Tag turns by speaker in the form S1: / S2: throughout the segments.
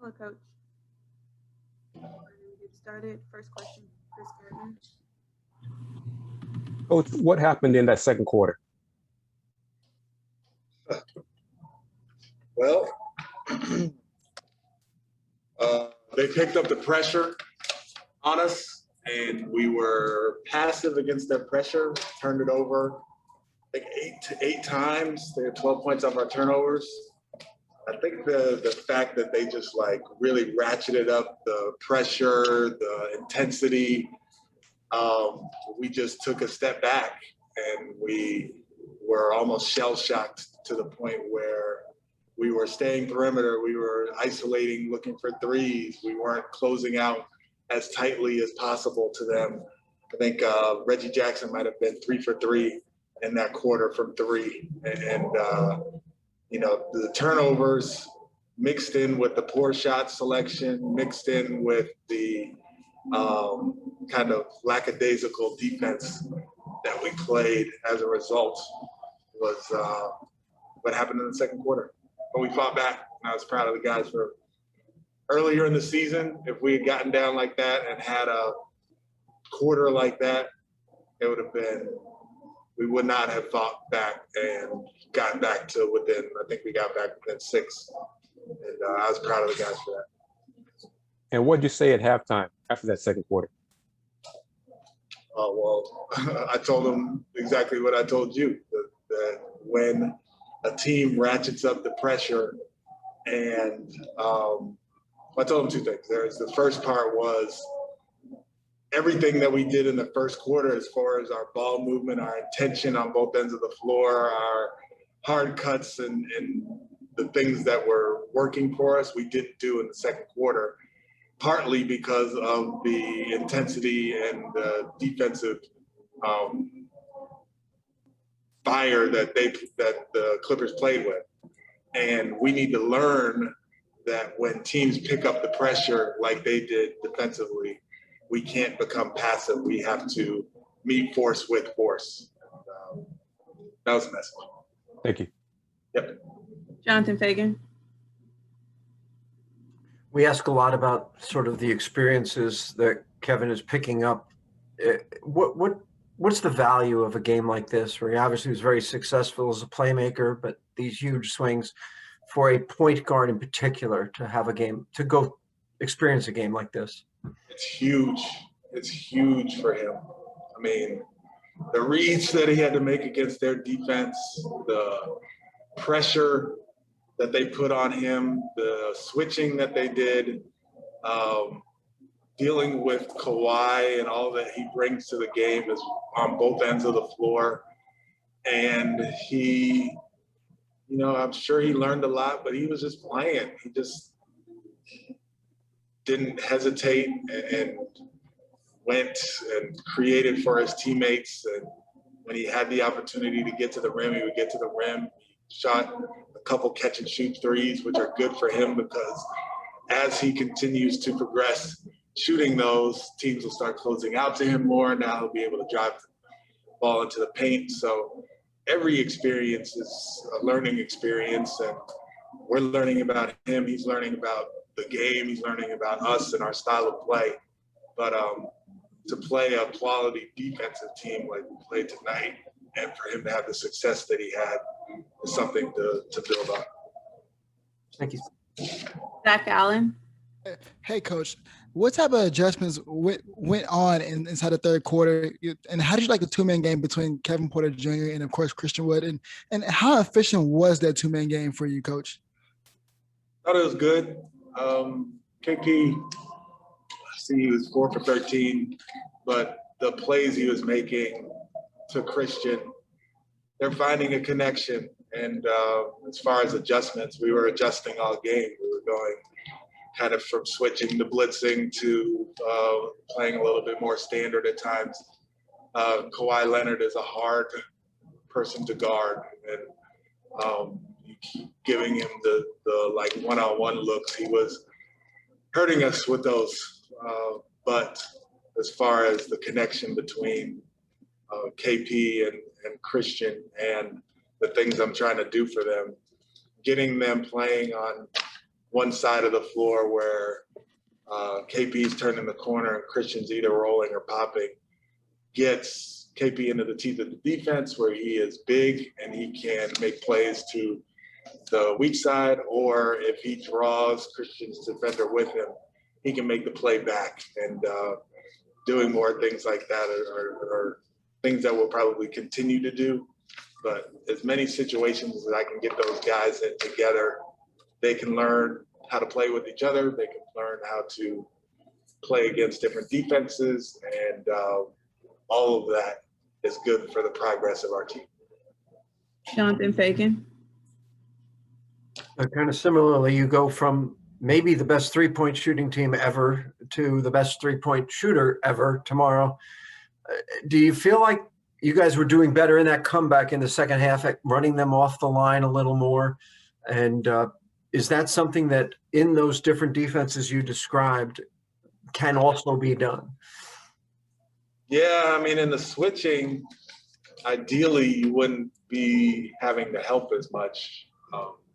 S1: call, Coach. Get started. First question, Chris Gardner.
S2: Coach, what happened in that second quarter?
S3: Well, they picked up the pressure on us, and we were passive against their pressure, turned it over like eight times. They had 12 points off our turnovers. I think the fact that they just like really ratcheted up the pressure, the intensity, we just took a step back and we were almost shell-shocked to the point where we were staying perimeter, we were isolating, looking for threes, we weren't closing out as tightly as possible to them. I think Reggie Jackson might have been 3 for 3 in that quarter from 3. And you know, the turnovers mixed in with the poor shot selection, mixed in with the kind of lackadaisical defense that we played as a result was what happened in the second quarter. But we fought back, and I was proud of the guys for earlier in the season. If we had gotten down like that and had a quarter like that, it would have been, we would not have fought back and gotten back to within, I think we got back within 6. And I was proud of the guys for that.
S2: And what did you say at halftime after that second quarter?
S3: Well, I told them exactly what I told you, that when a team ratchets up the pressure, and I told them 2 things. The first part was everything that we did in the first quarter as far as our ball movement, our intention on both ends of the floor, our hard cuts and the things that were working for us, we didn't do in the second quarter, partly because of the intensity and the defensive fire that the Clippers played with. And we need to learn that when teams pick up the pressure like they did defensively, we can't become passive. We have to meet force with force. That was the message.
S2: Thank you.
S3: Yep.
S1: Jonathan Fagan.
S4: We ask a lot about sort of the experiences that Kevin is picking up. What's the value of a game like this, where he obviously was very successful as a playmaker, but these huge swings for a point guard in particular to have a game, to go experience a game like this?
S3: It's huge. It's huge for him. I mean, the reads that he had to make against their defense, the pressure that they put on him, the switching that they did, dealing with Kawhi and all that he brings to the game is on both ends of the floor. And he, you know, I'm sure he learned a lot, but he was just playing. He just didn't hesitate and went and created for his teammates. And when he had the opportunity to get to the rim, he would get to the rim. He shot a couple catch and shoot threes, which are good for him because as he continues to progress shooting those, teams will start closing out to him more. Now he'll be able to drive the ball into the paint. So every experience is a learning experience, and we're learning about him. He's learning about the game. He's learning about us and our style of play. But to play a quality defensive team like we played tonight, and for him to have the success that he had is something to build on.
S4: Thank you.
S1: Zach Allen.
S5: Hey, Coach, what type of adjustments went on inside the third quarter? And how did you like the 2-man game between Kevin Porter Jr. and, of course, Christian Wood? And how efficient was that 2-man game for you, Coach?
S3: I thought it was good. KP, I see he was 4 for 13, but the plays he was making to Christian, they're finding a connection. And as far as adjustments, we were adjusting all game. We were going kind of from switching to blitzing to playing a little bit more standard at times. Kawhi Leonard is a hard person to guard, and you keep giving him the like one-on-one looks. He was hurting us with those. But as far as the connection between KP and Christian and the things I'm trying to do for them, getting them playing on one side of the floor where KP's turning the corner and Christian's either rolling or popping, gets KP into the teeth of the defense where he is big and he can make plays to the weak side, or if he draws Christian's defender with him, he can make the play back. And doing more things like that are things that we'll probably continue to do. But as many situations as I can get those guys in together, they can learn how to play with each other. They can learn how to play against different defenses, and all of that is good for the progress of our team.
S1: Jonathan Fagan.
S4: Kind of similarly, you go from maybe the best three-point shooting team ever to the best three-point shooter ever tomorrow. Do you feel like you guys were doing better in that comeback in the second half at running them off the line a little more? And is that something that in those different defenses you described can also be done?
S3: Yeah, I mean, in the switching, ideally you wouldn't be having to help as much.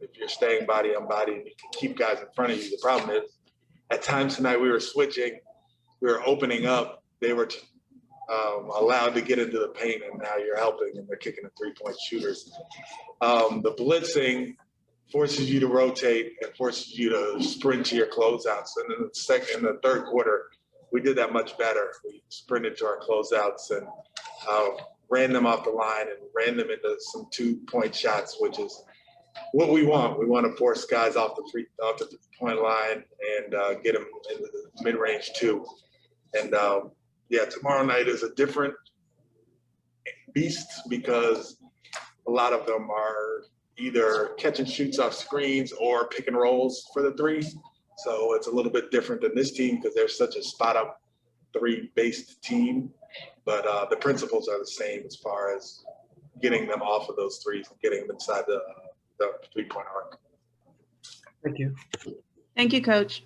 S3: If you're staying body on body and you can keep guys in front of you. The problem is at times tonight we were switching, we were opening up, they were allowed to get into the paint, and now you're helping and they're kicking the three-point shooters. The blitzing forces you to rotate and forces you to sprint to your closeouts. And in the third quarter, we did that much better. We sprinted to our closeouts and ran them off the line and ran them into some 2-point shots, which is what we want. We want to force guys off the 3-point line and get them in the mid-range too. And yeah, tomorrow night is a different beast because a lot of them are either catch and shoots off screens or pick and rolls for the three. So it's a little bit different than this team because they're such a spot up three-based team. But the principles are the same as far as getting them off of those threes and getting them inside the 3-point arc.
S4: Thank you.
S1: Thank you, Coach.